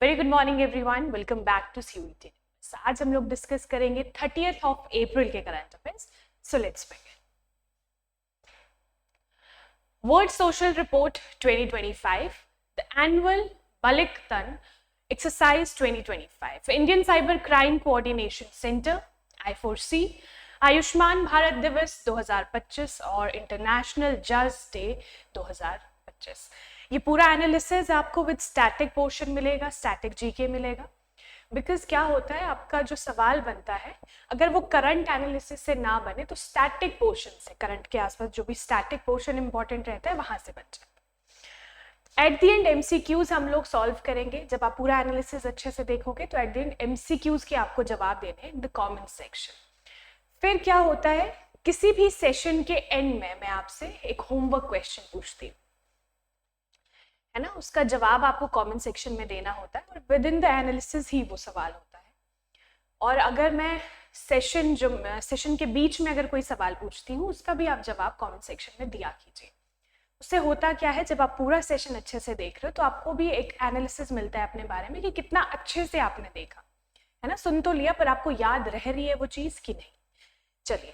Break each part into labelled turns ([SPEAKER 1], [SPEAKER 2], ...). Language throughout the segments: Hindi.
[SPEAKER 1] Very good morning everyone, welcome back to CUET। आज हम लोग डिस्कस करेंगे 30th ऑफ अप्रैल के current affairs. So let's begin. World social report 2025, the annual Balikatan exercise 2025, Indian cyber crime coordination centre I4C, Ayushman Bharat Diwas 2025 और इंटरनेशनल जज डे 2025। ये पूरा एनालिसिस आपको विद स्टैटिक पोर्शन मिलेगा, स्टैटिक जीके मिलेगा। बिकॉज क्या होता है, आपका जो सवाल बनता है अगर वो करंट एनालिसिस से ना बने तो स्टैटिक पोर्शन से, करंट के आसपास जो भी स्टैटिक पोर्शन इंपॉर्टेंट रहता है वहां से बन जाता है। एट द एंड MCQs हम लोग सॉल्व करेंगे। जब आप पूरा एनालिसिस अच्छे से देखोगे तो एट द एंड MCQs के आपको जवाब देने इन द कमेंट सेक्शन। फिर क्या होता है, किसी भी सेशन के एंड में मैं आपसे एक होमवर्क क्वेश्चन पूछती हूँ, है ना, उसका जवाब आपको कमेंट सेक्शन में देना होता है और विद इन द एनालिसिस ही वो सवाल होता है। और अगर मैं सेशन के बीच में अगर कोई सवाल पूछती हूँ उसका भी आप जवाब कमेंट सेक्शन में दिया कीजिए। उससे होता क्या है, जब आप पूरा सेशन अच्छे से देख रहे हो तो आपको भी एक एनालिसिस मिलता है अपने बारे में कि कितना अच्छे से आपने देखा, है ना। सुन तो लिया पर आपको याद रह रही है वो चीज़ कि नहीं। चलिए,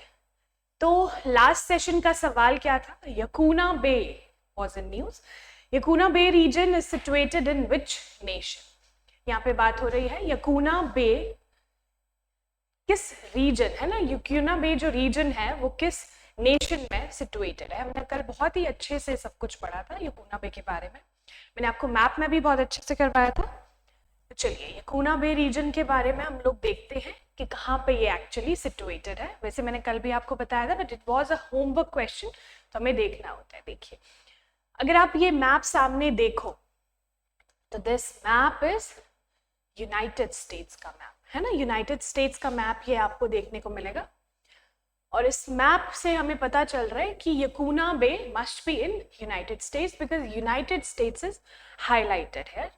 [SPEAKER 1] तो लास्ट सेशन का सवाल क्या था? Yaquina bay was in news. Yaquina bay region is situated in which nation? यहाँ पे बात हो रही है यकूना बे किस रीजन, है ना, यकूना बे जो रीजन है वो किस नेशन में सिचुएटेड है। हमने कल बहुत ही अच्छे से सब कुछ पढ़ा था यकूना बे के बारे में, मैंने आपको मैप में भी बहुत अच्छे से करवाया था। तो चलिए, यकूना बे रीजन के बारे में हम लोग देखते हैं कि कहाँ पे ये एक्चुअली सिचुएटेड है। वैसे मैंने कल भी आपको बताया था but it was a homework question, तो हमें देखना होता है। देखिए, अगर आप ये मैप सामने देखो तो this map is United States का मैप, है ना। यूनाइटेड स्टेट्स का मैप ये आपको देखने को मिलेगा और इस मैप से हमें पता चल रहा है कि Yaquina bay must be in United States because United States is highlighted है।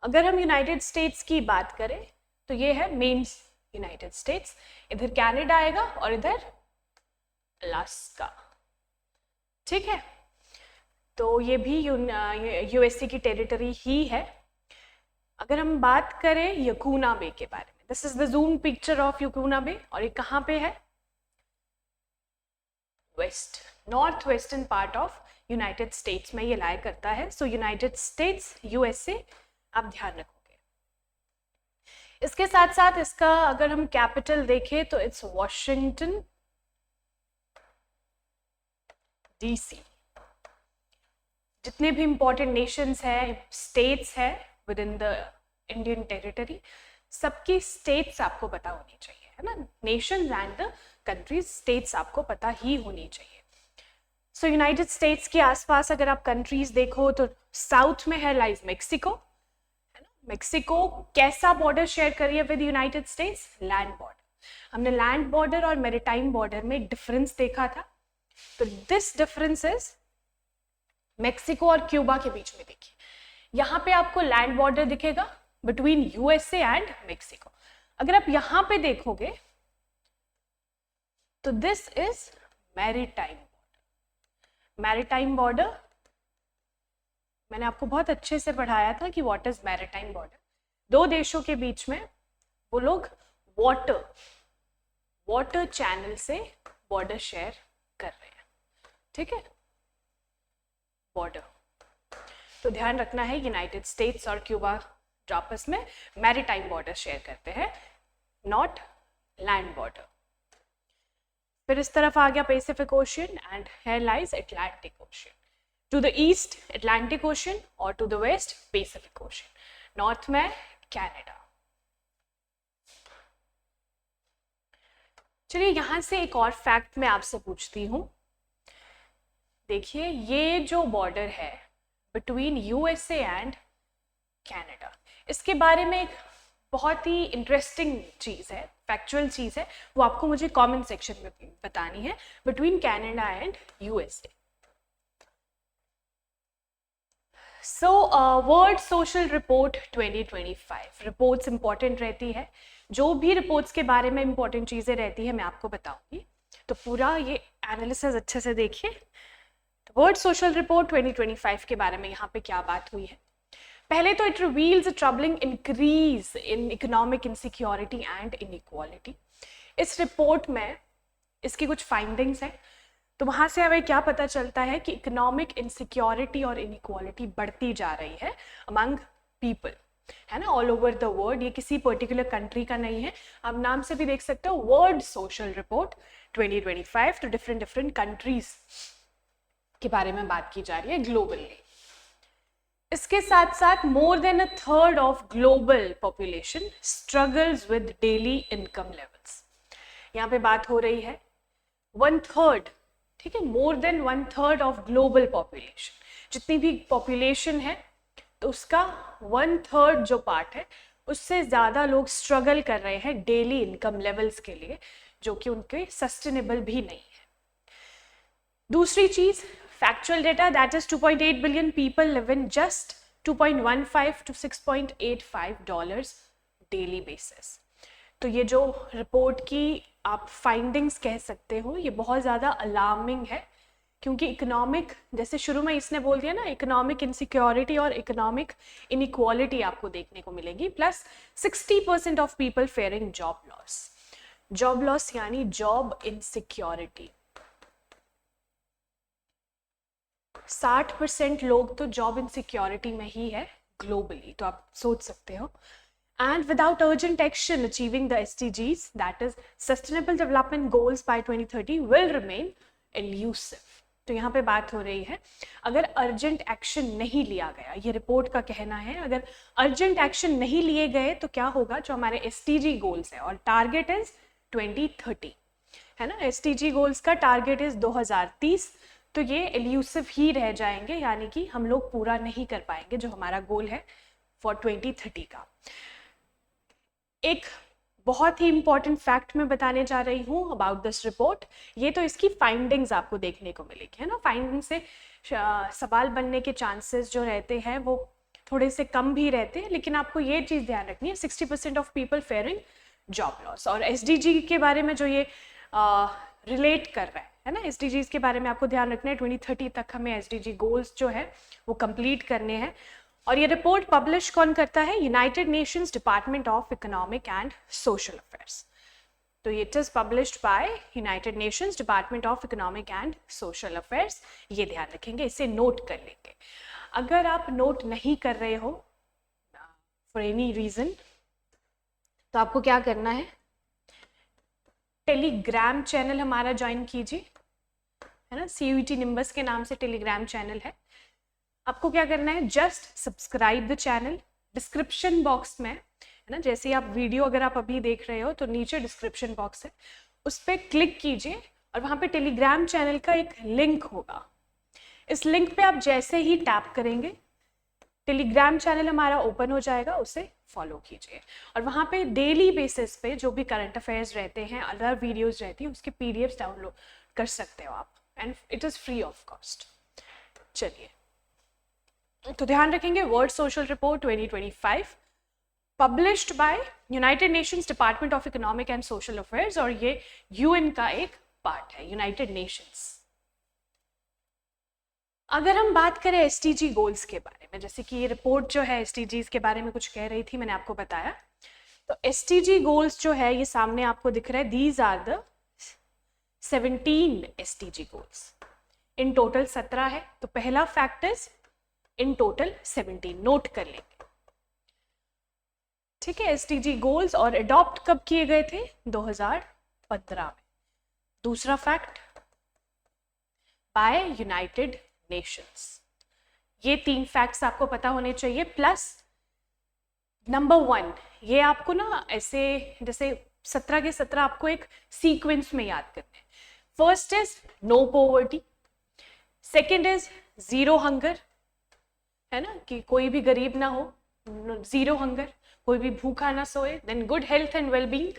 [SPEAKER 1] अगर हम यूनाइटेड स्टेट्स की बात करें तो ये है मेन यूनाइटेड स्टेट्स, इधर कनाडा आएगा और इधर अलास्का, ठीक है। तो ये भी यूएसए की टेरिटरी ही है। अगर हम बात करें यकूना बे के बारे में, this is the zoom picture of Yaquina bay और ये कहाँ पे है? West, north western part of United States में ये लाई करता है। सो यूनाइटेड स्टेट्स यूएसए आप ध्यान रखोगे। इसके साथ साथ इसका अगर हम कैपिटल देखें तो इट्स वॉशिंगटन DC। जितने भी इंपॉर्टेंट नेशंस हैं, स्टेट्स हैं with in the Indian territory, सबकी स्टेट्स आपको पता होनी चाहिए, है ना। Nations and the countries, states आपको पता ही होनी चाहिए। सो यूनाइटेड स्टेट्स के आसपास अगर आप कंट्रीज देखो तो साउथ में है लाइज मेक्सिको, है ना। मेक्सिको कैसा बॉर्डर शेयर करी है with United states? Land border. हमने लैंड बॉर्डर और मैरीटाइम बॉर्डर में एक डिफरेंस देखा था, तो दिस डिफरेंस इज मेक्सिको और क्यूबा के बीच में। देखिए, यहाँ पे आपको लैंड बॉर्डर दिखेगा बिटवीन यूएसए एंड मेक्सिको। अगर आप यहाँ पे देखोगे तो this is maritime border. Maritime border मैंने आपको बहुत अच्छे से पढ़ाया था कि व्हाट इज मैरीटाइम बॉर्डर। दो देशों के बीच में वो लोग वाटर चैनल से बॉर्डर शेयर कर रहे हैं, ठीक है, बॉर्डर। तो ध्यान रखना है, यूनाइटेड स्टेट्स और क्यूबा आपस में मैरीटाइम बॉर्डर शेयर करते हैं, नॉट लैंड बॉर्डर। फिर इस तरफ आ गया Pacific Ocean and here lies Atlantic Ocean. To the east Atlantic Ocean और to the west Pacific Ocean. North में कनाडा। चलिए, यहां से एक और फैक्ट मैं आपसे पूछती हूँ। देखिए, ये जो बॉर्डर है बिटवीन यूएसए एंड कनाडा, इसके बारे में एक बहुत ही इंटरेस्टिंग चीज़ है, फैक्चुअल चीज़ है, वो आपको मुझे कमेंट सेक्शन में बतानी है। Between Canada and USA. So world social report 2025, reports important रहती है। जो भी रिपोर्ट्स के बारे में इंपॉर्टेंट चीज़ें रहती है मैं आपको बताऊंगी, तो पूरा ये एनालिसिस अच्छे से देखिए। वर्ल्ड सोशल रिपोर्ट 2025 के बारे में यहाँ पे क्या बात हुई है? पहले तो it reveals a troubling increase in economic insecurity and inequality. इस रिपोर्ट में इसकी कुछ फाइंडिंग्स हैं, तो वहाँ से हमें क्या पता चलता है कि इकोनॉमिक इनसिक्योरिटी और इनइक्वालिटी बढ़ती जा रही है अमंग पीपल, है ना, ऑल ओवर द वर्ल्ड। ये किसी पर्टिकुलर कंट्री का नहीं है, आप नाम से भी देख सकते हो, वर्ल्ड सोशल रिपोर्ट 2025, तो डिफरेंट कंट्रीज के बारे में बात की जा रही है ग्लोबली। इसके साथ साथ more than a third of global population struggles with daily income levels. यहाँ पे बात हो रही है 1/3, ठीक है, more than 1/3 of global population, जितनी भी पॉपुलेशन है तो उसका 1/3 जो पार्ट है उससे ज़्यादा लोग स्ट्रगल कर रहे हैं डेली इनकम लेवल्स के लिए, जो कि उनके सस्टेनेबल भी नहीं है। दूसरी चीज़, factual data, that is 2.8 billion people live in just 2.15 to 6.85 dollars daily basis। तो ये जो रिपोर्ट की आप फाइंडिंग्स कह सकते हो, ये बहुत ज़्यादा अलार्मिंग है, क्योंकि इकोनॉमिक, जैसे शुरू में इसने बोल दिया ना, इकोनॉमिक इनसिक्योरिटी और इकोनॉमिक इनइक्वालिटी आपको देखने को मिलेगी, plus 60% of people fearing job loss. Job loss यानी जॉब इनसिक्योरिटी। 60% लोग तो जॉब इनसिक्योरिटी में ही है ग्लोबली, तो आप सोच सकते हो। And without urgent action achieving the SDGs, that is sustainable development goals by 2030 will remain elusive. तो यहाँ पे बात हो रही है, अगर अर्जेंट एक्शन नहीं लिया गया, ये रिपोर्ट का कहना है, अगर अर्जेंट एक्शन नहीं लिए गए तो क्या होगा, जो हमारे SDG गोल्स है, और टारगेट इज 2030, है ना, SDG गोल्स का टारगेट इज 2030, तो ये एल्यूसिव ही रह जाएंगे, यानी कि हम लोग पूरा नहीं कर पाएंगे जो हमारा गोल है फॉर 2030 का। एक बहुत ही इंपॉर्टेंट फैक्ट मैं बताने जा रही हूँ अबाउट दिस रिपोर्ट। ये तो इसकी फाइंडिंग्स आपको देखने को मिलेगी, है ना, फाइंडिंग से सवाल बनने के चांसेस जो रहते हैं वो थोड़े से कम भी रहते हैं, लेकिन आपको ये चीज़ ध्यान रखनी है, 60% of people fearing job loss. और SDG के बारे में जो ये रिलेट कर रहा है ना, SDGs के बारे में आपको ध्यान रखना है, 2030 तक हमें SDG गोल्स जो है वो कंप्लीट करने हैं। और ये रिपोर्ट पब्लिश कौन करता है, United Nations Department of Economic and Social Affairs. तो it is published by United Nations Department of Economic and Social Affairs, ये ध्यान रखेंगे, इसे नोट कर लेंगे। अगर आप नोट नहीं कर रहे हो फॉर एनी रीजन, तो आपको क्या करना है, टेलीग्राम चैनल हमारा ज्वाइन कीजिए, है ना, CUET निम्बस के नाम से टेलीग्राम चैनल है। आपको क्या करना है, just subscribe the channel. Description box में, है ना, जैसे ही आप वीडियो अगर आप अभी देख रहे हो तो नीचे डिस्क्रिप्शन बॉक्स है, उस पर क्लिक कीजिए और वहाँ पे टेलीग्राम चैनल का एक लिंक होगा। इस लिंक पे आप जैसे ही टैप करेंगे टेलीग्राम चैनल हमारा ओपन हो जाएगा, उसे फॉलो कीजिए। और वहाँ पे डेली बेसिस पे जो भी करंट अफेयर्स रहते हैं, अदर वीडियोस रहती हैं, उसके PDFs डाउनलोड कर सकते हो आप, and it is free of cost. चलिए, तो ध्यान रखेंगे, world social report 2025 published by United Nations Department of Economic and Social affairs, और ये UN का एक पार्ट है, यूनाइटेड नेशंस। अगर हम बात करें SDG गोल्स के बारे में, जैसे कि ये रिपोर्ट जो है SDGs के बारे में कुछ कह रही थी, मैंने आपको बताया, तो SDG गोल्स जो है ये सामने आपको दिख रहा है, these are the 17 SDG goals. In total 17 है, तो पहला फैक्ट इज इन टोटल 17, नोट कर लेंगे, ठीक है। SDG गोल्स और अडॉप्ट कब किए गए थे, 2015 में। दूसरा फैक्ट, बाय यूनाइटेड नेशंस। ये 3 फैक्ट्स आपको पता होने चाहिए, प्लस नंबर 1, ये आपको ना ऐसे जैसे 17 के 17 आपको एक सीक्वेंस में याद करने हैं। First is no poverty, second is zero hunger, है ना, कि कोई भी गरीब ना हो, जीरो हंगर, कोई भी भूखा ना सोए। Then good health and wellbeing,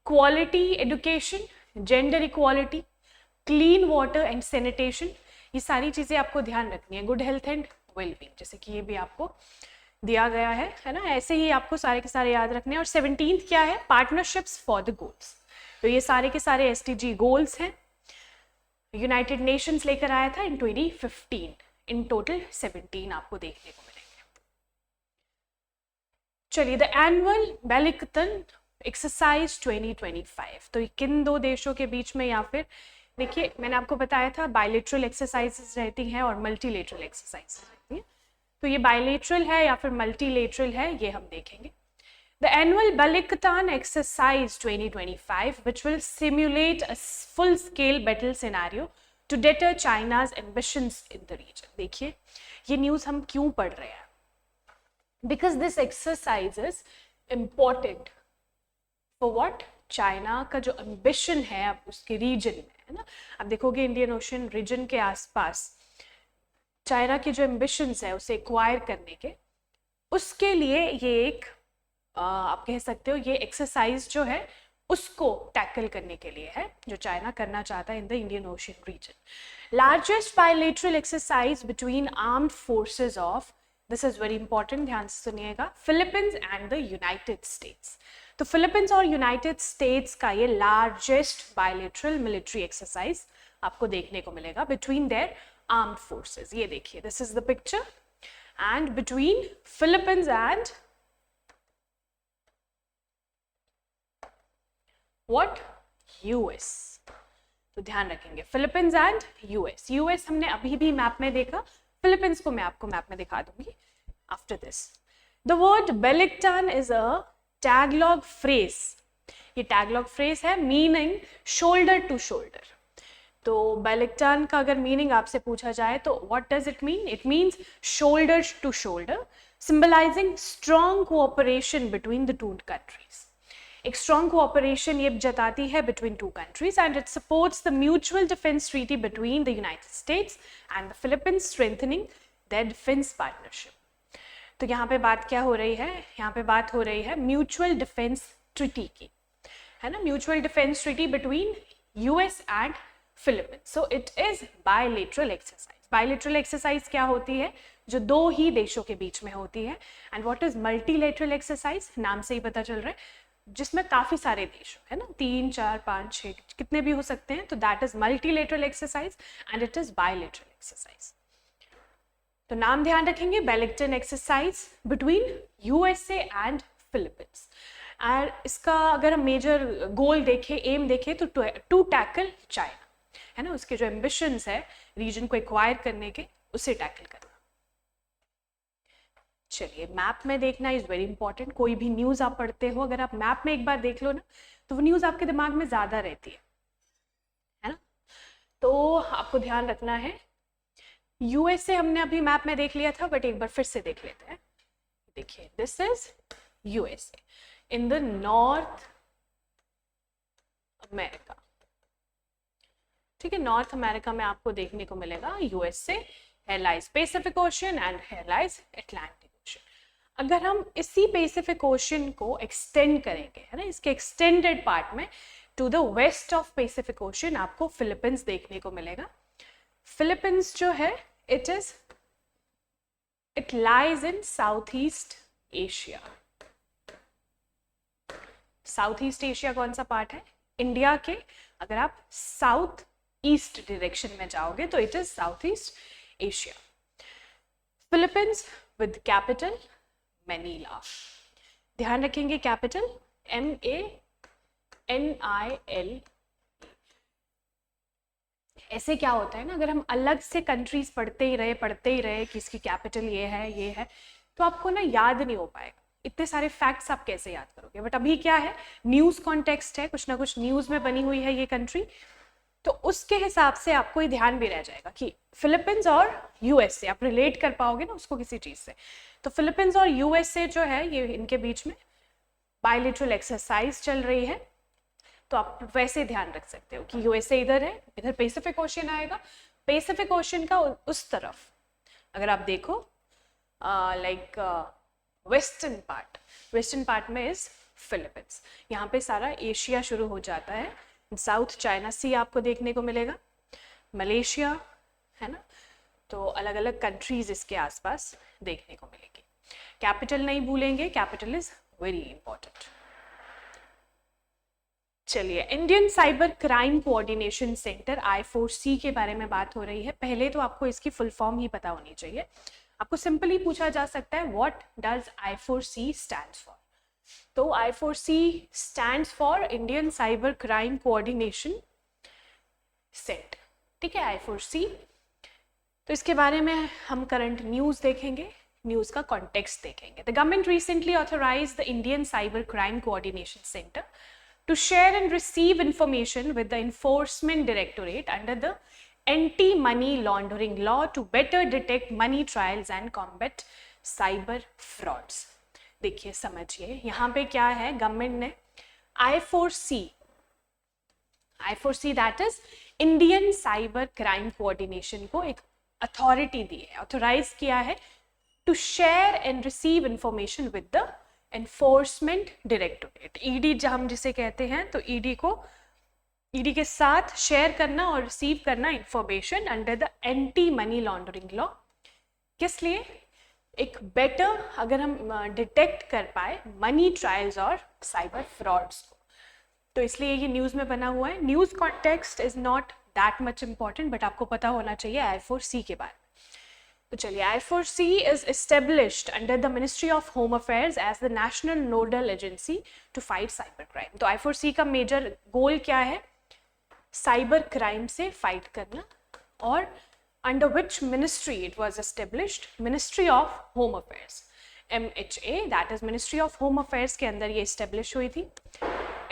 [SPEAKER 1] quality education, gender equality, clean water and sanitation, ये सारी चीज़ें आपको ध्यान रखनी है, गुड हेल्थ एंड वेलबींग, जैसे कि ये भी आपको दिया गया है ना, ऐसे ही आपको सारे के सारे याद रखने हैं। और 17th क्या है, पार्टनरशिप्स फॉर द गोल्स। तो ये सारे के सारे SDG गोल्स हैं, यूनाइटेड नेशंस लेकर आया था इन 2015। इन टोटल 17 आपको देखने को मिलेंगे। चलिए, द एनुअल वेलिंगटन एक्सरसाइज 2025, तो किन दो देशों के बीच में, या फिर देखिए मैंने आपको बताया था बायलेटरल एक्सरसाइजेस रहती हैं और मल्टीलेटरल एक्सरसाइजेस रहती हैं, तो ये बायलेटरल है या फिर मल्टीलेटरल है ये हम देखेंगे. The annual Balikatan exercise 2025, which will simulate a full-scale battle scenario to deter China's ambitions in the region. देखिए ये न्यूज़ हम क्यों पढ़ रहे हैं? Because this exercise is important for what? China का जो ambition है अब उसके रीजन में, है ना. अब देखोगे इंडियन ओशन रीजन के आसपास चाइना की जो ambitions है उसे एक्वायर करने के, उसके लिए ये एक आप कह सकते हो ये एक्सरसाइज जो है उसको टैकल करने के लिए है जो चाइना करना चाहता है in the Indian Ocean region. Largest bilateral exercise between armed forces of, this is very important, ध्यान से सुनिएगा, Philippines and the United States. तो फिलीपींस और यूनाइटेड स्टेट्स का ये लार्जेस्ट बायलेटरल मिलिट्री एक्सरसाइज आपको देखने को मिलेगा बिटवीन देयर आर्म्ड फोर्सेस. ये देखिए, this is the picture, and between Philippines and What? US. तो ध्यान रखेंगे फिलीपींस एंड यूएस. यूएस हमने अभी भी मैप में देखा, फिलीपींस को मैं आपको मैप में दिखा दूंगी after this. The word Balikatan is a Tagalog phrase. ये टैगलॉग फ्रेज है मीनिंग शोल्डर टू शोल्डर. तो बेलिक्टन का अगर मीनिंग आपसे पूछा जाए तो what does it mean? It means shoulder to shoulder, symbolising strong cooperation between the two countries. एक स्ट्रॉन्ग कोऑपरेशन ये जताती है between two countries, and it supports the mutual defence treaty between the United States and the Philippines, strengthening there defence partnership. तो यहाँ पे बात क्या हो रही है? यहाँ पे बात हो रही है म्यूचुअल डिफेंस ट्रीटी की, है ना, mutual defence treaty between US and Philippines. So it is bilateral exercise. Bilateral exercise क्या होती है? जो दो ही देशों के बीच में होती है. And what is multilateral exercise? नाम से ही पता चल रहा है जिसमें काफी सारे देश है ना, 3, 4, 5, 6 कितने भी हो सकते हैं. तो that is multilateral exercise and it is bilateral exercise. तो नाम ध्यान रखेंगे, Balikatan exercise between USA and Philippines. और इसका अगर हम मेजर गोल देखें, एम देखें, तो टू टैकल चाइना, है ना, उसके जो एम्बिशंस है रीजन को एक्वायर करने के, उसे टैकल करना. चलिए, मैप में देखना इज वेरी इंपॉर्टेंट. कोई भी न्यूज आप पढ़ते हो, अगर आप मैप में एक बार देख लो ना, तो वो न्यूज आपके दिमाग में ज्यादा रहती है ना. तो आपको ध्यान रखना है. यूएसए हमने अभी मैप में देख लिया था, बट एक बार फिर से देख लेते हैं. देखिए, this is USA in the north America. ठीक है, नॉर्थ अमेरिका में आपको देखने को मिलेगा USA. here lies Pacific Ocean and here lies Atlantic Ocean. अगर हम इसी पैसिफिक ओशन को एक्सटेंड करेंगे, है ना, इसके एक्सटेंडेड पार्ट में to the west of Pacific Ocean आपको फिलीपींस देखने को मिलेगा. फिलीपींस जो है it lies in South East Asia. South East Asia कौन सा पार्ट है? इंडिया के. अगर आप साउथ ईस्ट डायरेक्शन में जाओगे तो it is South East Asia. Philippines with capital Manila. ध्यान रखेंगे कैपिटल MANIL. ऐसे क्या होता है ना, अगर हम अलग से कंट्रीज पढ़ते ही रहे कि इसकी कैपिटल ये है, तो आपको ना याद नहीं हो पाएगा. इतने सारे फैक्ट्स आप कैसे याद करोगे? बट अभी क्या है, न्यूज कॉन्टेक्स्ट है, कुछ ना कुछ न्यूज में बनी हुई है ये कंट्री, तो उसके हिसाब से आपको ये ध्यान भी रह जाएगा कि फिलीपींस और यूएसए, आप रिलेट कर पाओगे ना उसको किसी चीज से. तो फिलीपींस और यूएसए जो है ये इनके बीच में बायलेटरल एक्सरसाइज चल रही है. तो आप वैसे ध्यान रख सकते हो कि यूएसए इधर है, इधर पैसिफिक ओशन आएगा. पैसिफिक ओशन का उस तरफ अगर आप देखो लाइक वेस्टर्न पार्ट में इज फिलीपींस. यहाँ पे सारा एशिया शुरू हो जाता है. साउथ चाइना सी आपको देखने को मिलेगा, मलेशिया, है ना. तो अलग अलग कंट्रीज इसके आसपास देखने को मिलेगी. कैपिटल नहीं भूलेंगे, कैपिटल इज वेरी इंपॉर्टेंट. चलिए, Indian cyber crime coordination centre I4C के बारे में बात हो रही है. पहले तो आपको इसकी फुल फॉर्म ही पता होनी चाहिए. आपको सिंपली पूछा जा सकता है what does I4C stands for. तो I4C stands for Indian cyber crime coordination set, ठीक है, I4C। तो इसके बारे में हम करंट न्यूज़ देखेंगे, न्यूज़ का कॉन्टेक्स्ट देखेंगे। The government recently authorised the Indian cyber crime coordination centre to share and receive information with the Enforcement Directorate under the Anti-Money Laundering Law to better detect money trails and combat cyber frauds। देखिए समझिए यहाँ पे क्या है, गवर्नमेंट ने I4C that is Indian cyber crime coordination को एक अथॉरिटी दी है, ऑथोराइज किया है to share and receive information with the enforcement directorate, ED हम जिसे कहते हैं। तो ईडी के साथ शेयर करना और रिसीव करना information under the anti money laundering law. किस लिए? एक बेटर अगर हम डिटेक्ट कर पाए मनी ट्रायल्स और साइबर फ्रॉड्स को, तो इसलिए ये न्यूज़ में बना हुआ है। News context is not that much important, but आपको पता होना चाहिए I4C के बारे में। तो चलिए, I4C is established under the ministry of home affairs as the national nodal agency to fight cyber crime. तो I4C का मेजर गोल क्या है? साइबर क्राइम से फाइट करना। और under which ministry it was established? Ministry of home affairs, MHA, that is ministry of home affairs के अंदर ये एस्टेब्लिश हुई थी।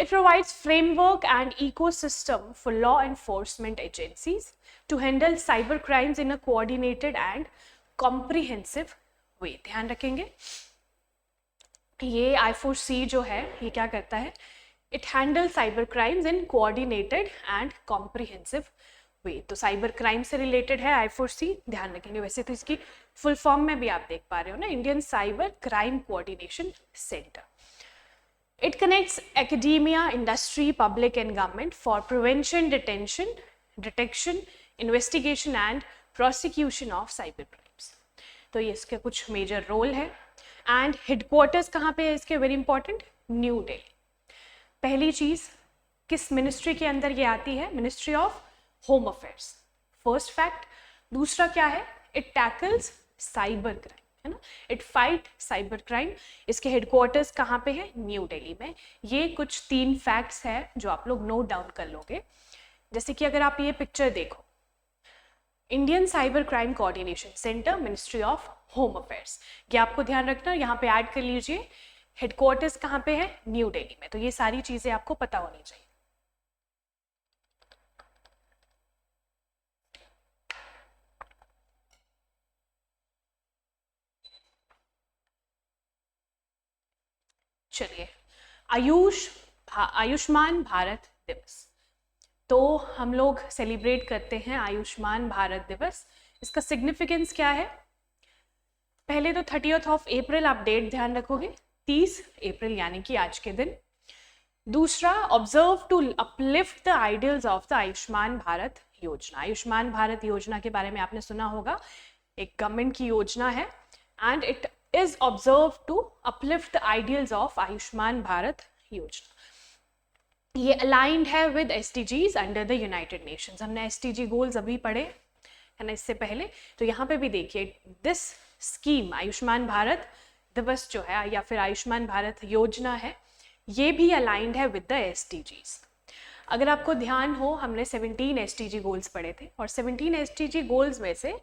[SPEAKER 1] It provides framework and ecosystem for law enforcement agencies to handle cyber crimes in a coordinated and comprehensive way। ध्यान रखेंगे, ये I4C जो है ये क्या करता है? It handles cyber crimes in coordinated and comprehensive way। तो साइबर क्राइम से रिलेटेड है I4C, ध्यान रखेंगे। वैसे तो इसकी फुल फॉर्म में भी आप देख पा रहे हो ना, Indian cyber crime coordination centre. It connects academia, industry, public and government for prevention, detection, investigation and prosecution of cyber crimes। तो ये इसके कुछ मेजर रोल है। एंड हेडक्वार्टर्स कहाँ पे है इसके? Very important, new Delhi. पहली चीज किस मिनिस्ट्री के अंदर ये आती है? Ministry of home affairs, first fact. दूसरा क्या है? इट टैकल्स साइबर क्राइम, है ना, इट फाइट साइबर क्राइम। इसके हेडक्वार्टर्स कहाँ पे है? न्यू दिल्ली में। ये कुछ 3 फैक्ट्स हैं जो आप लोग नोट डाउन कर लोगे। जैसे कि अगर आप ये पिक्चर देखो, Indian cyber crime coordination centre, ministry of home affairs, ये आपको ध्यान रखना, यहाँ पे ऐड कर लीजिए। हेडक्वार्टर्स कहाँ पे है? न्यू दिल्ली में। तो ये सारी चीजें आपको पता होनी चाहिए। चलिए, आयुष्मान भारत दिवस, तो हम लोग सेलिब्रेट करते हैं आयुष्मान भारत दिवस। इसका सिग्निफिकेंस क्या है? पहले तो 30th ऑफ अप्रैल आप डेट ध्यान रखोगे, 30 अप्रैल यानी कि आज के दिन। दूसरा, observe to uplift the ideals of the Ayushman Bharat Yojana. Ayushman Bharat योजना के बारे में आपने सुना होगा, एक गवर्नमेंट की योजना है and it is observed to uplift the ideals of Ayushman Bharat योजना। ये aligned है with SDGs under the United Nations। हमने SDG goals अभी पढ़े है ना इससे पहले। तो यहाँ पे भी देखिए, this scheme आयुष्मान भारत दिवस जो है या फिर आयुष्मान भारत योजना है, ये भी aligned है with the SDGs। अगर आपको ध्यान हो, हमने 17 SDG goals पढ़े थे और 17 SDG goals में से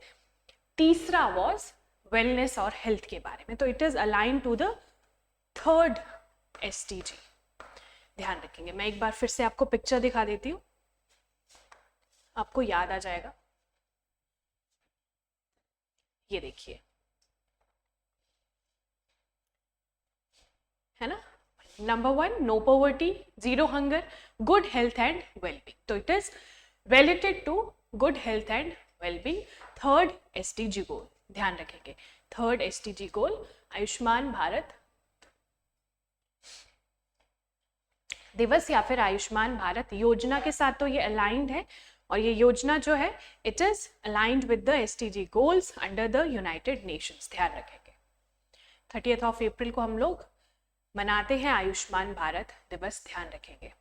[SPEAKER 1] तीसरा was वेलनेस और हेल्थ के बारे में। तो it is align to the 3rd SDG। ध्यान रखेंगे। मैं एक बार फिर से आपको पिक्चर दिखा देती हूँ, आपको याद आ जाएगा। ये देखिए, है ना, number 1 no poverty, 0 hunger, good health and wellbeing. तो it is related to good health and wellbeing, 3rd SDG goal. ध्यान रखेंगे, 3rd SDG गोल आयुष्मान भारत दिवस या फिर आयुष्मान भारत योजना के साथ तो ये अलाइंड है। और ये योजना जो है it is aligned with the SDG goals under the United Nations. ध्यान रखेंगे, 30th ऑफ अप्रैल को हम लोग मनाते हैं आयुष्मान भारत दिवस, ध्यान रखेंगे।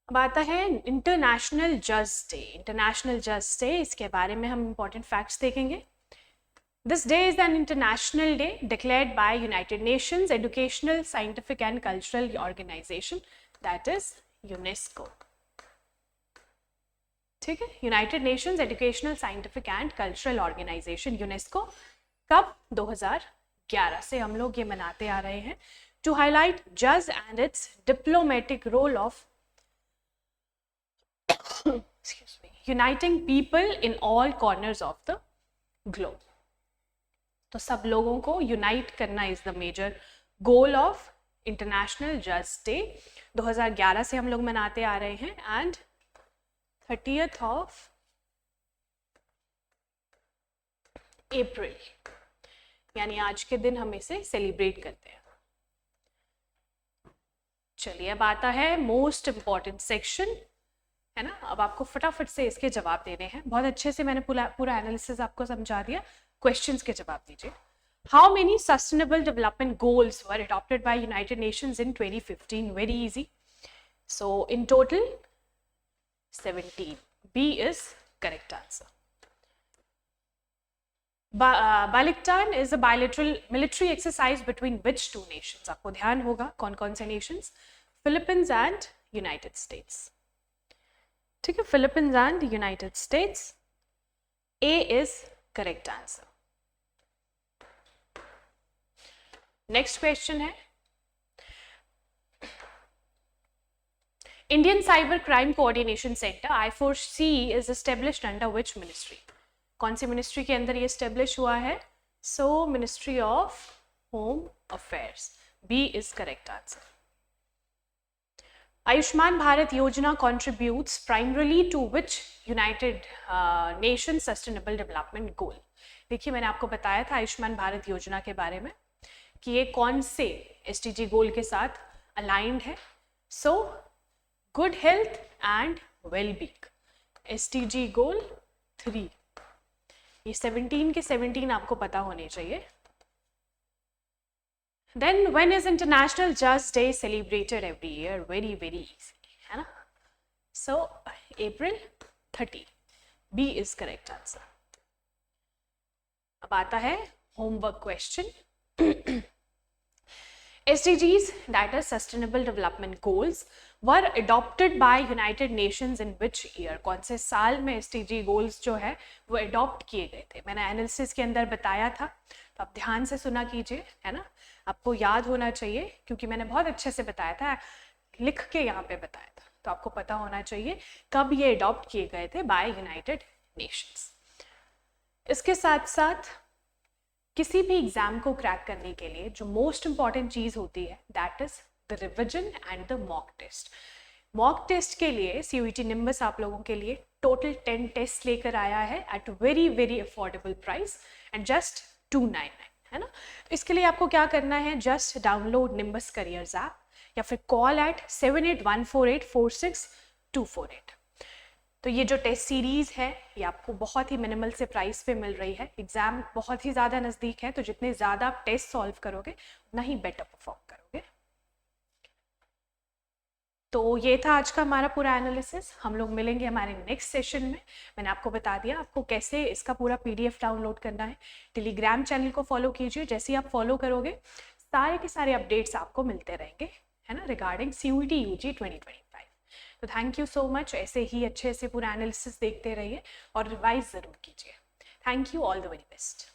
[SPEAKER 1] अब आता है international Jazz day. International Jazz day, इसके बारे में हम इंपॉर्टेंट फैक्ट्स देखेंगे। This day is an international day declared by United Nations Educational, Scientific and Cultural Organization, that is UNESCO. ठीक है, United Nations Educational Scientific and Cultural Organization UNESCO कब 2011 से हम लोग ये मनाते आ रहे हैं to highlight jazz and its diplomatic role of uniting people in all corners of the globe. तो सब लोगों को यूनाइट करना is the major goal of International Jazz Day. 2011 से हम लोग मनाते आ रहे हैं एंड 30th of April यानी आज के दिन हम इसे सेलिब्रेट करते हैं. चलिए अब आता है मोस्ट इंपॉर्टेंट सेक्शन, है ना. अब आपको फटाफट से इसके जवाब देने हैं. बहुत अच्छे से मैंने पूरा एनालिसिस आपको समझा दिया. क्वेश्चंस के जवाब दीजिए. How many sustainable development goals were adopted by United Nations in 2015? Very easy. So in total 17. B is correct answer. Baliktan is a bilateral military exercise between which two nations? आपको ध्यान होगा कौन कौन से nations? Philippines and United States. ठीक है, Philippines and United States. A is correct answer. Next question है Indian Cyber Crime Coordination Center I4C is established under which ministry? कौन सी मिनिस्ट्री के अंदर ये establish हुआ है? So Ministry of Home Affairs. B is correct answer. Ayushman Bharat Yojana contributes primarily to which United Nations Sustainable Development Goal? देखिए मैंने आपको बताया था आयुष्मान भारत योजना के बारे में कि ये कौन से SDG गोल के साथ aligned है. So good health and wellbeing, SDG गोल 3. ये 17 के 17 आपको पता होने चाहिए. Then when is international Jazz day celebrated every year? Very very easy, है ना. सो April 30. B is correct answer. अब आता है homework question. SDGs, that is Sustainable Development Goals, were adopted by United Nations in which year? कौन से साल में SDG goals जो है वो adopt किए गए थे? मैंने एनालिसिस के अंदर बताया था, तो आप ध्यान से सुना कीजिए, है ना. आपको याद होना चाहिए क्योंकि मैंने बहुत अच्छे से बताया था, लिख के यहाँ पे बताया था, तो आपको पता होना चाहिए कब ये adopt किए गए थे by United Nations. इसके साथ साथ किसी भी एग्जाम को क्रैक करने के लिए जो मोस्ट इंपॉर्टेंट चीज़ होती है that is the revision and the mock test. Mock test के लिए CUET निम्बस आप लोगों के लिए टोटल 10 टेस्ट लेकर आया है at very very affordable price and just 299, है ना. इसके लिए आपको क्या करना है, just download Nimbus Careers app या फिर कॉल एट 7814846248. तो ये जो टेस्ट सीरीज़ है ये आपको बहुत ही मिनिमल से प्राइस पे मिल रही है. एग्ज़ाम बहुत ही ज़्यादा नज़दीक है, तो जितने ज़्यादा आप टेस्ट सॉल्व करोगे उतना ही बेटर परफॉर्म करोगे. तो ये था आज का हमारा पूरा एनालिसिस. हम लोग मिलेंगे हमारे नेक्स्ट सेशन में. मैंने आपको बता दिया आपको कैसे इसका पूरा PDF डाउनलोड करना है. टेलीग्राम चैनल को फॉलो कीजिए. जैसे ही आप फॉलो करोगे सारे के सारे अपडेट्स आपको मिलते रहेंगे, है ना, रिगार्डिंग CUET UG 2025. तो थैंक यू सो मच. ऐसे ही अच्छे से पूरा एनालिसिस देखते रहिए और रिवाइज ज़रूर कीजिए. Thank you. All the very best.